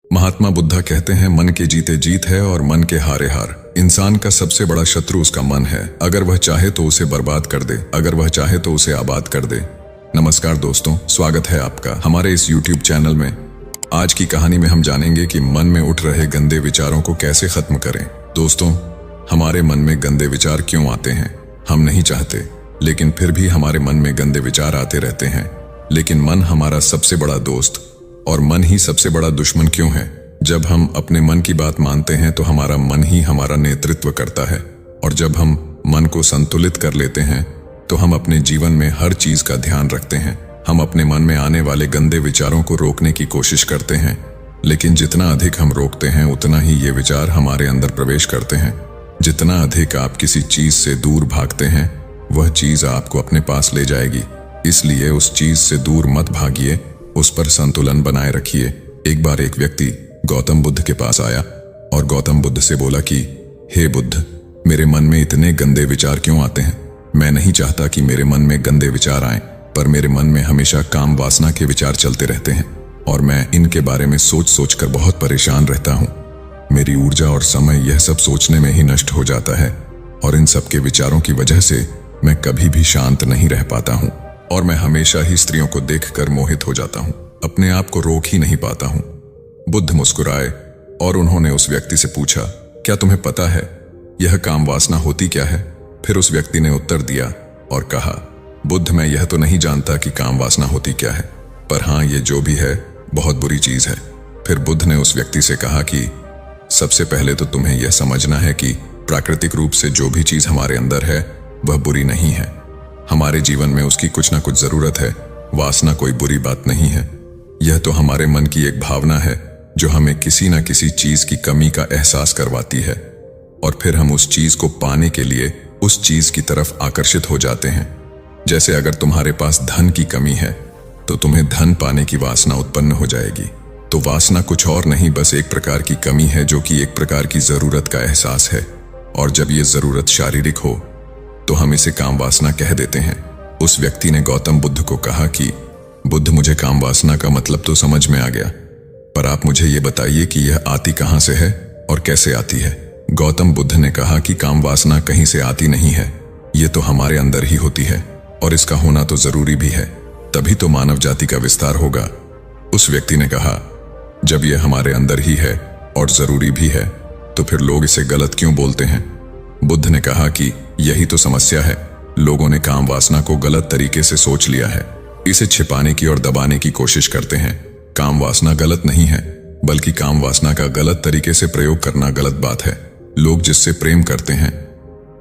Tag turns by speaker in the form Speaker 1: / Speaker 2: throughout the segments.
Speaker 1: महात्मा बुद्धा कहते हैं, मन के जीते जीत है और मन के हारे हार। इंसान का सबसे बड़ा शत्रु उसका मन है। अगर वह चाहे तो उसे बर्बाद कर दे, अगर वह चाहे तो उसे आबाद कर दे। नमस्कार दोस्तों, स्वागत है आपका हमारे इस YouTube चैनल में। आज की कहानी में हम जानेंगे कि मन में उठ रहे गंदे विचारों को कैसे खत्म करें। दोस्तों, हमारे मन में गंदे विचार क्यों आते हैं? हम नहीं चाहते, लेकिन फिर भी हमारे मन में गंदे विचार आते रहते हैं। लेकिन मन हमारा सबसे बड़ा दोस्त और मन ही सबसे बड़ा दुश्मन क्यों है? जब हम अपने मन की बात मानते हैं तो हमारा मन ही हमारा नेतृत्व करता है, और जब हम मन को संतुलित कर लेते हैं तो हम अपने जीवन में हर चीज का ध्यान रखते हैं। हम अपने मन में आने वाले गंदे विचारों को रोकने की कोशिश करते हैं, लेकिन जितना अधिक हम रोकते हैं उतना ही ये विचार हमारे अंदर प्रवेश करते हैं। जितना अधिक आप किसी चीज से दूर भागते हैं, वह चीज आपको अपने पास ले जाएगी। इसलिए उस चीज से दूर मत भागिए, उस पर संतुलन बनाए रखिए। एक बार एक व्यक्ति गौतम बुद्ध के पास आया और गौतम बुद्ध से बोला कि हे बुद्ध, मेरे मन में इतने गंदे विचार क्यों आते हैं? मैं नहीं चाहता कि मेरे मन में गंदे विचार आएं, पर मेरे मन में हमेशा काम वासना के विचार चलते रहते हैं और मैं इनके बारे में सोच सोच कर बहुत परेशान रहता हूँ। मेरी ऊर्जा और समय यह सब सोचने में ही नष्ट हो जाता है, और इन सब के विचारों की वजह से मैं कभी भी शांत नहीं रह पाता हूँ, और मैं हमेशा ही स्त्रियों को देखकर मोहित हो जाता हूँ। अपने आप को रोक ही नहीं पाता हूँ। बुद्ध मुस्कुराए और उन्होंने उस व्यक्ति से पूछा, क्या तुम्हें पता है यह काम वासना होती क्या है? फिर उस व्यक्ति ने उत्तर दिया और कहा, बुद्ध, मैं यह तो नहीं जानता कि काम वासना होती क्या है, पर हाँ, ये जो भी है बहुत बुरी चीज है। फिर बुद्ध ने उस व्यक्ति से कहा कि सबसे पहले तो तुम्हें यह समझना है कि प्राकृतिक रूप से जो भी चीज हमारे अंदर है वह बुरी नहीं है। हमारे जीवन में उसकी कुछ ना कुछ जरूरत है। वासना कोई बुरी बात नहीं है। यह तो हमारे मन की एक भावना है जो हमें किसी न किसी चीज की कमी का एहसास करवाती है, और फिर हम उस चीज को पाने के लिए उस चीज की तरफ आकर्षित हो जाते हैं। जैसे अगर तुम्हारे पास धन की कमी है तो तुम्हें धन पाने की वासना उत्पन्न हो जाएगी। तो वासना कुछ और नहीं, बस एक प्रकार की कमी है जो कि एक प्रकार की जरूरत का एहसास है, और जब ये जरूरत शारीरिक हो तो हम इसे काम वासना कह देते हैं। उस व्यक्ति ने गौतम बुद्ध को कहा कि बुद्ध, मुझे काम वासना का मतलब तो समझ में आ गया, पर आप मुझे ये बताइए कि यह आती कहां से है और कैसे आती है? गौतम बुद्ध ने कहा कि काम वासना कहीं से आती नहीं है, ये तो हमारे अंदर ही होती है, और इसका होना तो जरूरी भी है, तभी तो मानव जाति का विस्तार होगा। उस व्यक्ति ने कहा, जब यह हमारे अंदर ही है और जरूरी भी है तो फिर लोग इसे गलत क्यों बोलते हैं? बुद्ध ने कहा कि यही तो समस्या है। लोगों ने काम वासना को गलत तरीके से सोच लिया है, इसे छिपाने की और दबाने की कोशिश करते हैं। काम वासना गलत नहीं है, बल्कि काम वासना का गलत तरीके से प्रयोग करना गलत बात है। लोग जिससे प्रेम करते हैं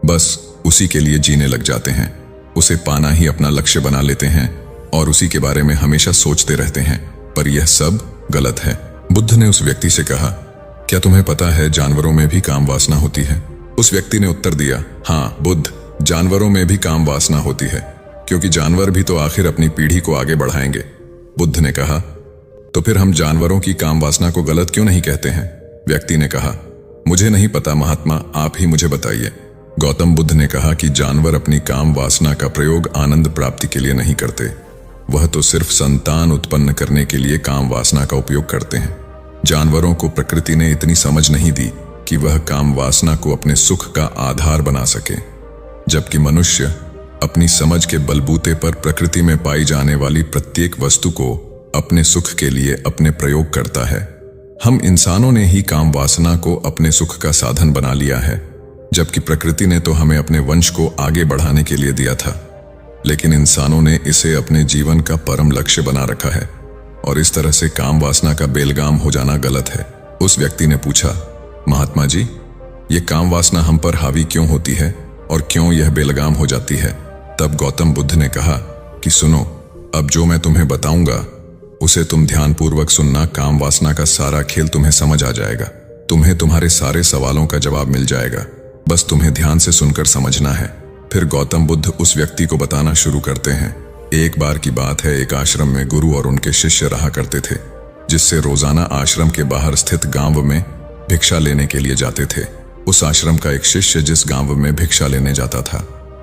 Speaker 1: बस उसी के लिए जीने लग जाते हैं, उसे पाना ही अपना लक्ष्य बना लेते हैं और उसी के बारे में हमेशा सोचते रहते हैं, पर यह सब गलत है। बुद्ध ने उस व्यक्ति से कहा, क्या तुम्हें पता है जानवरों में भी काम वासना होती है? उस व्यक्ति ने उत्तर दिया, हाँ बुद्ध, जानवरों में भी काम वासना होती है, क्योंकि जानवर भी तो आखिर अपनी पीढ़ी को आगे बढ़ाएंगे। बुद्ध ने कहा, तो फिर हम जानवरों की काम वासना को गलत क्यों नहीं कहते हैं? व्यक्ति ने कहा, मुझे नहीं पता महात्मा, आप ही मुझे बताइए। गौतम बुद्ध ने कहा कि जानवर अपनी काम वासना का प्रयोग आनंद प्राप्ति के लिए नहीं करते, वह तो सिर्फ संतान उत्पन्न करने के लिए काम वासना का उपयोग करते हैं। जानवरों को प्रकृति ने इतनी समझ नहीं दी कि वह काम वासना को अपने सुख का आधार बना सके, जबकि मनुष्य अपनी समझ के बलबूते पर प्रकृति में पाई जाने वाली प्रत्येक वस्तु को अपने सुख के लिए अपने प्रयोग करता है। हम इंसानों ने ही काम वासना को अपने सुख का साधन बना लिया है, जबकि प्रकृति ने तो हमें अपने वंश को आगे बढ़ाने के लिए दिया था, लेकिन इंसानों ने इसे अपने जीवन का परम लक्ष्य बना रखा है, और इस तरह से काम वासना का बेलगाम हो जाना गलत है। उस व्यक्ति ने पूछा, महात्मा जी, ये काम वासना हम पर हावी क्यों होती है और क्यों यह बेलगाम हो जाती है? तब गौतम बुद्ध ने कहा कि सुनो, अब जो मैं तुम्हें बताऊंगा उसे तुम ध्यानपूर्वक सुनना। काम वासना का सारा खेल तुम्हें समझ आ जाएगा, तुम्हें तुम्हारे सारे सवालों का जवाब मिल जाएगा, बस तुम्हें ध्यान से सुनकर समझना है। फिर गौतम बुद्ध उस व्यक्ति को बताना शुरू करते हैं। एक बार की बात है, एक आश्रम में गुरु और उनके शिष्य रहा करते थे, जिससे रोजाना आश्रम के बाहर स्थित गांव में भिक्षा लेने के लिए जाते थे। उस आश्रम का एक शिष्य जिस गांव में भिक्षा लेने जाता था,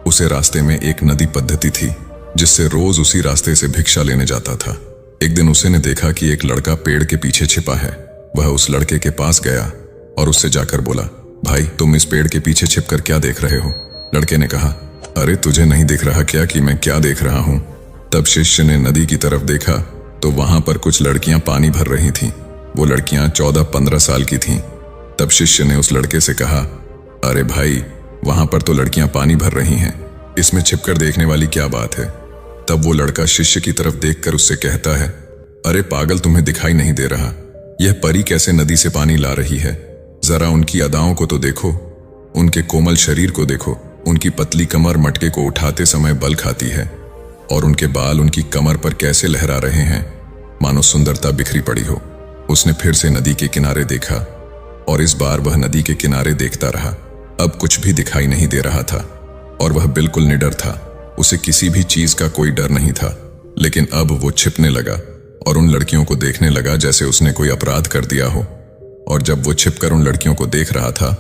Speaker 1: उसे रास्ते में एक नदी पद्धति थी, जिससे रोज उसी रास्ते से भिक्षा लेने जाता था। एक दिन उसे ने देखा कि एक लड़का पेड़ के पीछे छिपा है। वह उस लड़के के पास गया और उससे जाकर बोला, भाई तुम इस पेड़ के पीछे छिपकर क्या देख रहे हो? लड़के ने कहा, अरे तुझे नहीं दिख रहा क्या कि मैं क्या देख रहा हूं? तब शिष्य ने नदी की तरफ देखा तो वहां पर कुछ लड़कियां पानी भर रही थीं। वो लड़कियां 14-15 साल की थीं। तब शिष्य ने उस लड़के से कहा, अरे भाई वहां पर तो लड़कियां पानी भर रही हैं, इसमें छिपकर देखने वाली क्या बात है? तब वो लड़का शिष्य की तरफ देखकर उससे कहता है, अरे पागल तुम्हें दिखाई नहीं दे रहा? यह परी कैसे नदी से पानी ला रही है? जरा उनकी अदाओं को तो देखो, उनके कोमल शरीर को देखो, उनकी पतली कमर मटके को उठाते समय बल खाती है और उनके बाल उनकी कमर पर कैसे लहरा रहे हैं, मानो सुंदरता बिखरी पड़ी हो। उसने फिर से नदी के किनारे देखा और इस बार वह नदी के किनारे देखता रहा। अब कुछ भी दिखाई नहीं दे रहा था और वह बिल्कुल निडर था। उसे किसी भी चीज का कोई डर नहीं था। लेकिन अब वो छिपने लगा और उन लड़कियों को देखने लगा जैसे उसने कोई अपराध कर दिया हो। और जब वो छिपकर उन लड़कियों को देख रहा था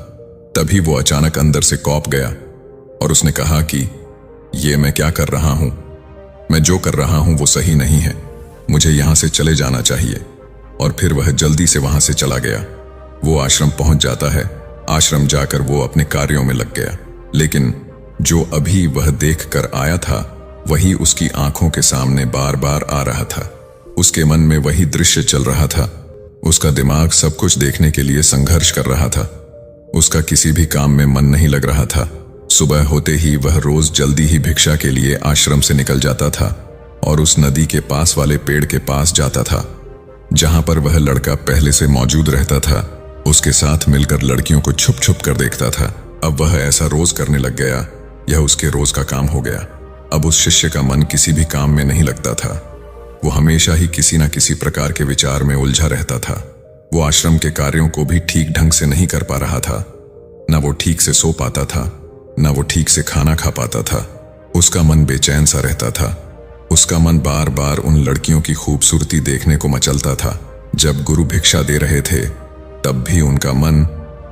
Speaker 1: तभी वो अचानक अंदर से कौंप गया और उसने कहा कि ये मैं क्या कर रहा हूं? मैं जो कर रहा हूं वो सही नहीं है, मुझे यहां से चले जाना चाहिए। और फिर वह जल्दी से वहां से चला गया। वो आश्रम पहुंच जाता है। आश्रम जाकर वो अपने कार्यों में लग गया। लेकिन जो अभी वह देख कर आया था वही उसकी आंखों के सामने बार बार आ रहा था। उसके मन में वही दृश्य चल रहा था। उसका दिमाग सब कुछ देखने के लिए संघर्ष कर रहा था। उसका किसी भी काम में मन नहीं लग रहा था। सुबह होते ही वह रोज जल्दी ही भिक्षा के लिए आश्रम से निकल जाता था और उस नदी के पास वाले पेड़ के पास जाता था जहां पर वह लड़का पहले से मौजूद रहता था। उसके साथ मिलकर लड़कियों को छुप छुप कर देखता था। अब वह ऐसा रोज करने लग गया। यह उसके रोज का काम हो गया। अब उस शिष्य का मन किसी भी काम में नहीं लगता था। वो हमेशा ही किसी न किसी प्रकार के विचार में उलझा रहता था। वो आश्रम के कार्यों को भी ठीक ढंग से नहीं कर पा रहा था। न वो ठीक से सो पाता था, न वो ठीक से खाना खा पाता था। उसका मन बेचैन सा रहता था। उसका मन बार बार उन लड़कियों की खूबसूरती देखने को मचलता था। जब गुरु भिक्षा दे रहे थे तब भी उनका मन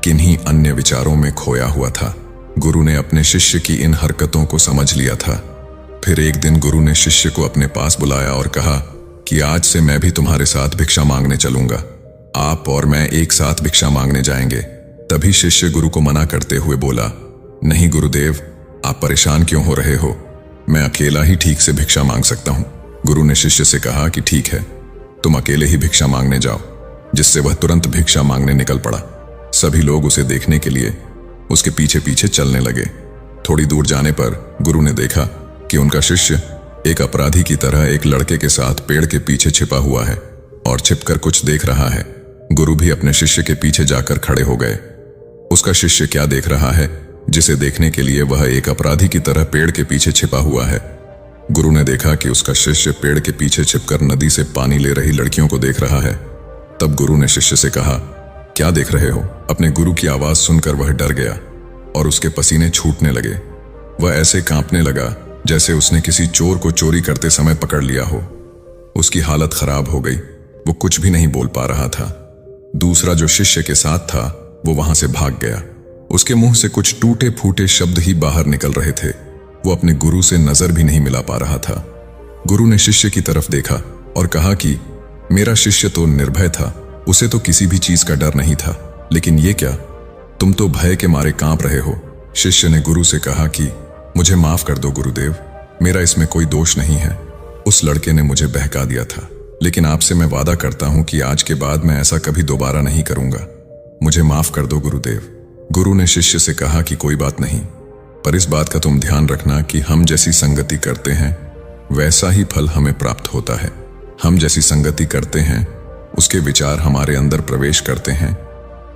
Speaker 1: किन्हीं अन्य विचारों में खोया हुआ था। गुरु ने अपने शिष्य की इन हरकतों को समझ लिया था। फिर एक दिन गुरु ने शिष्य को अपने पास बुलाया और कहा कि आज से मैं भी तुम्हारे साथ भिक्षा मांगने चलूंगा। आप और मैं एक साथ भिक्षा मांगने जाएंगे। तभी शिष्य गुरु को मना करते हुए बोला, नहीं गुरुदेव, आप परेशान क्यों हो रहे हो? मैं अकेला ही ठीक से भिक्षा मांग सकता हूं। गुरु ने शिष्य से कहा कि ठीक है, तुम अकेले ही भिक्षा मांगने जाओ। जिससे वह तुरंत भिक्षा मांगने निकल पड़ा। सभी लोग उसे देखने के लिए उसके पीछे पीछे चलने लगे। थोड़ी दूर जाने पर गुरु ने देखा कि उनका शिष्य एक अपराधी की तरह एक लड़के के साथ पेड़ के पीछे छिपा हुआ है और छिपकर कुछ देख रहा है। गुरु भी अपने शिष्य के पीछे जाकर खड़े हो गए। उसका शिष्य क्या देख रहा है जिसे देखने के लिए वह एक अपराधी की तरह पेड़ के पीछे छिपा हुआ है? गुरु ने देखा कि उसका शिष्य पेड़ के पीछे छिपकर नदी से पानी ले रही लड़कियों को देख रहा है। तब गुरु ने शिष्य से कहा, क्या देख रहे हो? अपने गुरु की आवाज सुनकर वह डर गया और उसके पसीने छूटने लगे। वह ऐसे कांपने लगा जैसे उसने किसी चोर को चोरी करते समय पकड़ लिया हो। उसकी हालत खराब हो गई। वो कुछ भी नहीं बोल पा रहा था। दूसरा जो शिष्य के साथ था वो वहां से भाग गया। उसके मुंह से कुछ टूटे फूटे शब्द ही बाहर निकल रहे थे। वो अपने गुरु से नजर भी नहीं मिला पा रहा था। गुरु ने शिष्य की तरफ देखा और कहा कि मेरा शिष्य तो निर्भय था, उसे तो किसी भी चीज का डर नहीं था, लेकिन ये क्या, तुम तो भय के मारे कांप रहे हो। शिष्य ने गुरु से कहा कि मुझे माफ कर दो गुरुदेव, मेरा इसमें कोई दोष नहीं है। उस लड़के ने मुझे बहका दिया था, लेकिन आपसे मैं वादा करता हूं कि आज के बाद मैं ऐसा कभी दोबारा नहीं करूंगा। मुझे माफ कर दो गुरुदेव। गुरु ने शिष्य से कहा कि कोई बात नहीं, पर इस बात का तुम ध्यान रखना कि हम जैसी संगति करते हैं वैसा ही फल हमें प्राप्त होता है। हम जैसी संगति करते हैं उसके विचार हमारे अंदर प्रवेश करते हैं।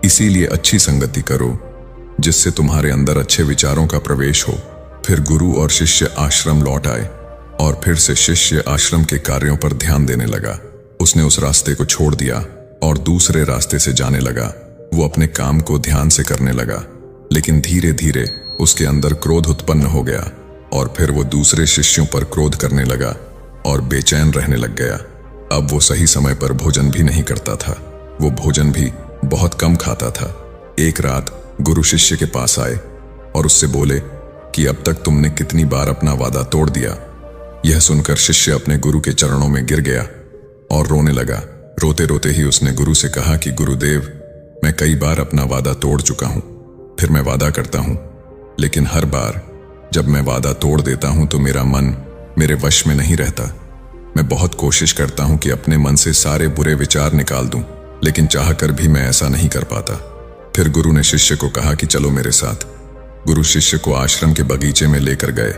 Speaker 1: इसीलिए अच्छी संगति करो जिससे तुम्हारे अंदर अच्छे विचारों का प्रवेश हो। फिर गुरु और शिष्य आश्रम लौट आए और फिर से शिष्य आश्रम के कार्यों पर ध्यान देने लगा। उसने उस रास्ते को छोड़ दिया और दूसरे रास्ते से जाने लगा। वो अपने काम को ध्यान से करने लगा, लेकिन धीरे धीरे उसके अंदर क्रोध उत्पन्न हो गया और फिर वो दूसरे शिष्यों पर क्रोध करने लगा और बेचैन रहने लग गया। अब वो सही समय पर भोजन भी नहीं करता था। वो भोजन भी बहुत कम खाता था। एक रात गुरु शिष्य के पास आए और उससे बोले कि अब तक तुमने कितनी बार अपना वादा तोड़ दिया। यह सुनकर शिष्य अपने गुरु के चरणों में गिर गया और रोने लगा। रोते रोते ही उसने गुरु से कहा कि गुरुदेव, मैं कई बार अपना वादा तोड़ चुका हूं। फिर मैं वादा करता हूं, लेकिन हर बार जब मैं वादा तोड़ देता हूं तो मेरा मन मेरे वश में नहीं रहता। मैं बहुत कोशिश करता हूं कि अपने मन से सारे बुरे विचार निकाल दूं, लेकिन चाहकर भी मैं ऐसा नहीं कर पाता। फिर गुरु ने शिष्य को कहा कि चलो मेरे साथ। गुरु शिष्य को आश्रम के बगीचे में लेकर गए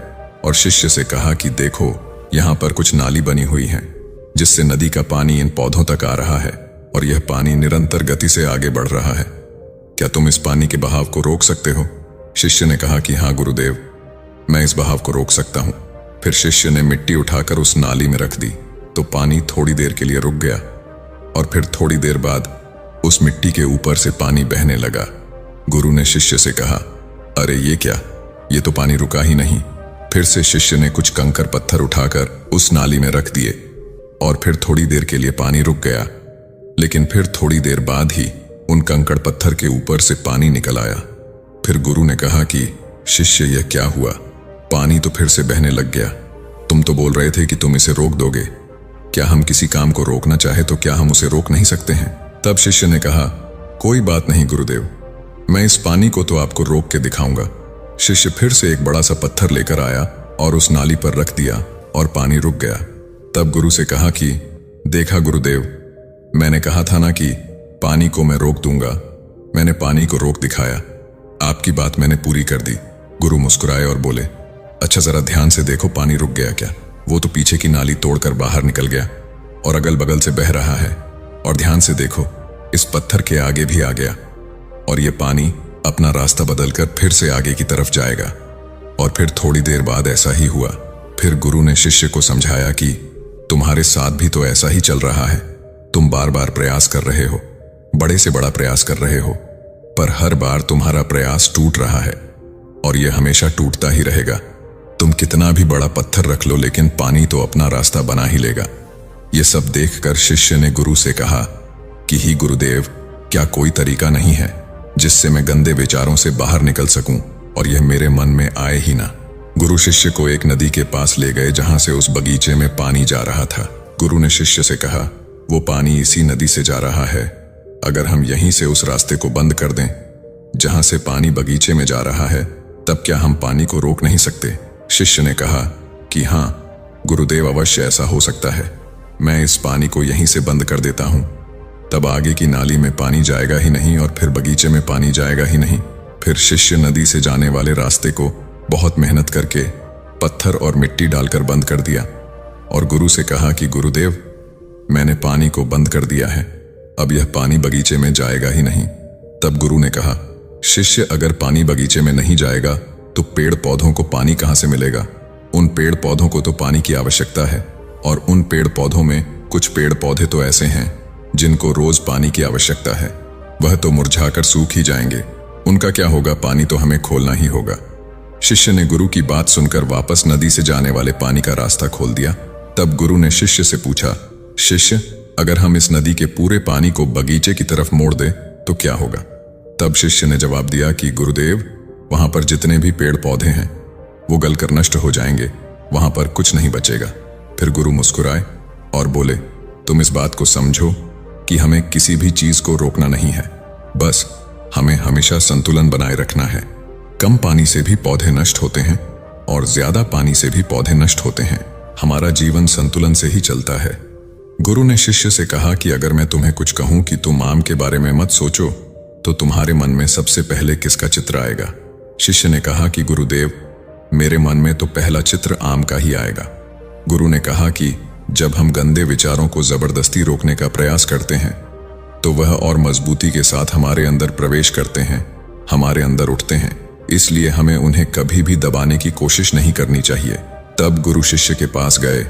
Speaker 1: और शिष्य से कहा कि देखो, यहां पर कुछ नाली बनी हुई है जिससे नदी का पानी इन पौधों तक आ रहा है और यह पानी निरंतर गति से आगे बढ़ रहा है। क्या तुम इस पानी के बहाव को रोक सकते हो? शिष्य ने कहा कि हाँ गुरुदेव, मैं इस बहाव को रोक सकता हूं। फिर शिष्य ने मिट्टी उठाकर उस नाली में रख दी तो पानी थोड़ी देर के लिए रुक गया और फिर थोड़ी देर बाद उस मिट्टी के ऊपर से पानी बहने लगा। गुरु ने शिष्य से कहा, अरे ये क्या, ये तो पानी रुका ही नहीं। फिर से शिष्य ने कुछ कंकर पत्थर उठाकर उस नाली में रख दिए और फिर थोड़ी देर के लिए पानी रुक गया, लेकिन फिर थोड़ी देर बाद ही उन कंकड़ पत्थर के ऊपर से पानी निकल आया। फिर गुरु ने कहा कि शिष्य, यह क्या हुआ? पानी तो फिर से बहने लग गया। तुम तो बोल रहे थे कि तुम इसे रोक दोगे। क्या हम किसी काम को रोकना चाहे तो क्या हम उसे रोक नहीं सकते हैं? तब शिष्य ने कहा, कोई बात नहीं गुरुदेव, मैं इस पानी को तो आपको रोक के दिखाऊंगा। शिष्य फिर से एक बड़ा सा पत्थर लेकर आया और उस नाली पर रख दिया और पानी रुक गया। तब गुरु से कहा कि देखा गुरुदेव, मैंने कहा था ना कि पानी को मैं रोक दूंगा। मैंने पानी को रोक दिखाया, आपकी बात मैंने पूरी कर दी। गुरु मुस्कुराए और बोले, अच्छा जरा ध्यान से देखो, पानी रुक गया क्या? वो तो पीछे की नाली तोड़कर बाहर निकल गया और अगल बगल से बह रहा है। और ध्यान से देखो, इस पत्थर के आगे भी आ गया और ये पानी अपना रास्ता बदलकर फिर से आगे की तरफ जाएगा। और फिर थोड़ी देर बाद ऐसा ही हुआ। फिर गुरु ने शिष्य को समझाया कि तुम्हारे साथ भी तो ऐसा ही चल रहा है। तुम बार बार प्रयास कर रहे हो, बड़े से बड़ा प्रयास कर रहे हो, पर हर बार तुम्हारा प्रयास टूट रहा है और यह हमेशा टूटता ही रहेगा। तुम कितना भी बड़ा पत्थर रख लो, लेकिन पानी तो अपना रास्ता बना ही लेगा। यह सब देखकर शिष्य ने गुरु से कहा कि ही गुरुदेव, क्या कोई तरीका नहीं है जिससे मैं गंदे विचारों से बाहर निकल सकूं और यह मेरे मन में आए ही ना? गुरु शिष्य को एक नदी के पास ले गए जहां से उस बगीचे में पानी जा रहा था। गुरु ने शिष्य से कहा, वो पानी इसी नदी से जा रहा है। अगर हम यहीं से उस रास्ते को बंद कर दें जहां से पानी बगीचे में जा रहा है, तब क्या हम पानी को रोक नहीं सकते? शिष्य ने कहा कि हाँ गुरुदेव, अवश्य ऐसा हो सकता है। मैं इस पानी को यहीं से बंद कर देता हूं, तब आगे की नाली में पानी जाएगा ही नहीं और फिर बगीचे में पानी जाएगा ही नहीं। फिर शिष्य नदी से जाने वाले रास्ते को बहुत मेहनत करके पत्थर और मिट्टी डालकर बंद कर दिया और गुरु से कहा कि गुरुदेव, मैंने पानी को बंद कर दिया है, अब यह पानी बगीचे में जाएगा ही नहीं। तब गुरु ने कहा, शिष्य, अगर पानी बगीचे में नहीं जाएगा तो पेड़ पौधों को पानी कहां से मिलेगा? उन पेड़ पौधों को तो पानी की आवश्यकता है और उन पेड़ पौधों में कुछ पेड़ पौधे तो ऐसे हैं जिनको रोज पानी की आवश्यकता है। वह तो मुरझाकर सूख ही जाएंगे, उनका क्या होगा? पानी तो हमें खोलना ही होगा। शिष्य ने गुरु की बात सुनकर वापस नदी से जाने वाले पानी का रास्ता खोल दिया। तब गुरु ने शिष्य से पूछा, शिष्य, अगर हम इस नदी के पूरे पानी को बगीचे की तरफ मोड़ दें तो क्या होगा? तब शिष्य ने जवाब दिया कि गुरुदेव, वहां पर जितने भी पेड़ पौधे हैं वो गलकर नष्ट हो जाएंगे, वहां पर कुछ नहीं बचेगा। फिर गुरु मुस्कुराए और बोले, तुम इस बात को समझो कि हमें किसी भी चीज को रोकना नहीं है, बस हमें हमेशा संतुलन बनाए रखना है। कम पानी से भी पौधे नष्ट होते हैं और ज्यादा पानी से भी पौधे नष्ट होते हैं। हमारा जीवन संतुलन से ही चलता है। गुरु ने शिष्य से कहा कि अगर मैं तुम्हें कुछ कहूं कि तुम आम के बारे में मत सोचो, तो तुम्हारे मन में सबसे पहले किसका चित्र आएगा? शिष्य ने कहा कि गुरुदेव, मेरे मन में तो पहला चित्र आम का ही आएगा। गुरु ने कहा कि जब हम गंदे विचारों को जबरदस्ती रोकने का प्रयास करते हैं तो वह और मजबूती के साथ हमारे अंदर प्रवेश करते हैं, हमारे अंदर उठते हैं। इसलिए हमें उन्हें कभी भी दबाने की कोशिश नहीं करनी चाहिए। तब गुरु शिष्य के पास गए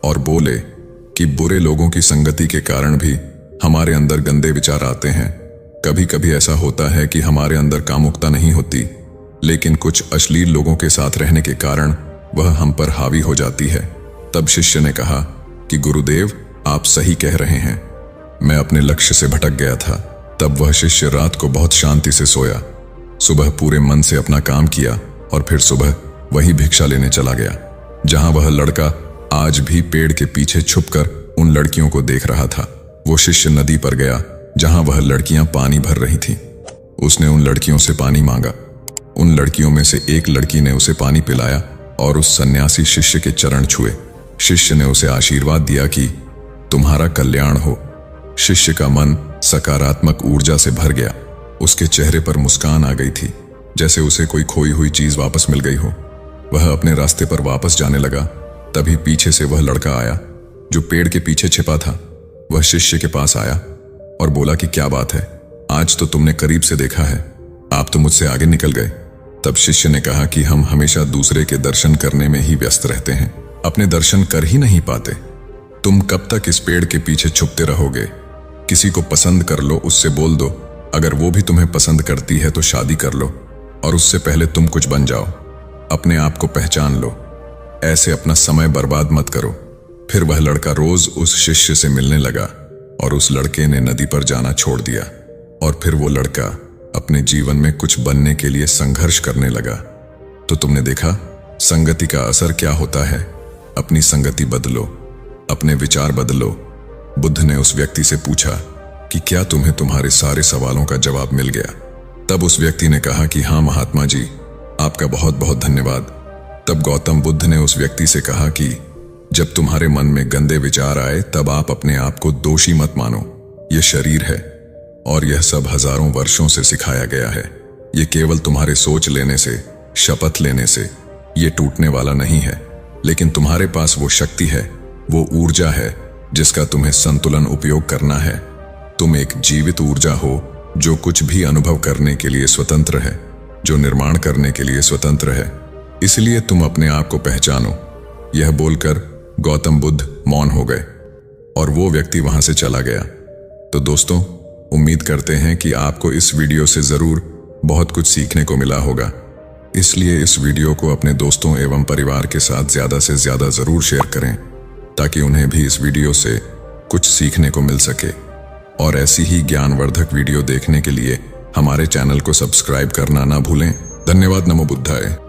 Speaker 1: और बोले कि बुरे लोगों की संगति के कारण भी हमारे अंदर गंदे विचार आते हैं। कभी कभी ऐसा होता है कि हमारे अंदर कामुकता नहीं होती, लेकिन कुछ अश्लील लोगों के साथ रहने के कारण वह हम पर हावी हो जाती है। तब शिष्य ने कहा कि गुरुदेव, आप सही कह रहे हैं, मैं अपने लक्ष्य से भटक गया था। तब वह शिष्य रात को बहुत शांति से सोया, सुबह पूरे मन से अपना काम किया और फिर सुबह वही भिक्षा लेने चला गया जहां वह लड़का आज भी पेड़ के पीछे छुपकर उन लड़कियों को देख रहा था। वो शिष्य नदी पर गया जहां वह लड़कियां पानी भर रही थीं। उसने उन लड़कियों से पानी मांगा। उन लड़कियों में से एक लड़की ने उसे पानी पिलाया और उस सन्यासी शिष्य के चरण छुए। शिष्य ने उसे आशीर्वाद दिया कि तुम्हारा कल्याण हो। शिष्य का मन सकारात्मक ऊर्जा से भर गया। उसके चेहरे पर मुस्कान आ गई थी, जैसे उसे कोई खोई हुई चीज वापस मिल गई हो। वह अपने रास्ते पर वापस जाने लगा। तभी पीछे से वह लड़का आया जो पेड़ के पीछे छिपा था। वह शिष्य के पास आया और बोला कि क्या बात है, आज तो तुमने करीब से देखा है, आप तो मुझसे आगे निकल गए। तब शिष्य ने कहा कि हम हमेशा दूसरे के दर्शन करने में ही व्यस्त रहते हैं, अपने दर्शन कर ही नहीं पाते। तुम कब तक इस पेड़ के पीछे छुपते रहोगे? किसी को पसंद कर लो, उससे बोल दो, अगर वो भी तुम्हें पसंद करती है तो शादी कर लो, और उससे पहले तुम कुछ बन जाओ। अपने आप को पहचान लो, ऐसे अपना समय बर्बाद मत करो। फिर वह लड़का रोज उस शिष्य से मिलने लगा और उस लड़के ने नदी पर जाना छोड़ दिया। और फिर वो लड़का अपने जीवन में कुछ बनने के लिए संघर्ष करने लगा। तो तुमने देखा संगति का असर क्या होता है। अपनी संगति बदलो, अपने विचार बदलो। बुद्ध ने उस व्यक्ति से पूछा कि क्या तुम्हें तुम्हारे सारे सवालों का जवाब मिल गया? तब उस व्यक्ति ने कहा कि हाँ महात्मा जी, आपका बहुत बहुत धन्यवाद। तब गौतम बुद्ध ने उस व्यक्ति से कहा कि जब तुम्हारे मन में गंदे विचार आए तब आप अपने आप को दोषी मत मानो। यह शरीर है और यह सब हजारों वर्षों से सिखाया गया है। यह केवल तुम्हारे सोच लेने से, शपथ लेने से ये टूटने वाला नहीं है, लेकिन तुम्हारे पास वो शक्ति है, वो ऊर्जा है जिसका तुम्हें संतुलन उपयोग करना है। तुम एक जीवित ऊर्जा हो जो कुछ भी अनुभव करने के लिए स्वतंत्र है, जो निर्माण करने के लिए स्वतंत्र है। इसलिए तुम अपने आप को पहचानो। यह बोलकर गौतम बुद्ध मौन हो गए और वो व्यक्ति वहां से चला गया। तो दोस्तों, उम्मीद करते हैं कि आपको इस वीडियो से जरूर बहुत कुछ सीखने को मिला होगा। इसलिए इस वीडियो को अपने दोस्तों एवं परिवार के साथ ज्यादा से ज्यादा जरूर शेयर करें, ताकि उन्हें भी इस वीडियो से कुछ सीखने को मिल सके। और ऐसी ही ज्ञानवर्धक वीडियो देखने के लिए हमारे चैनल को सब्सक्राइब करना ना भूलें। धन्यवाद। नमो बुद्धाय।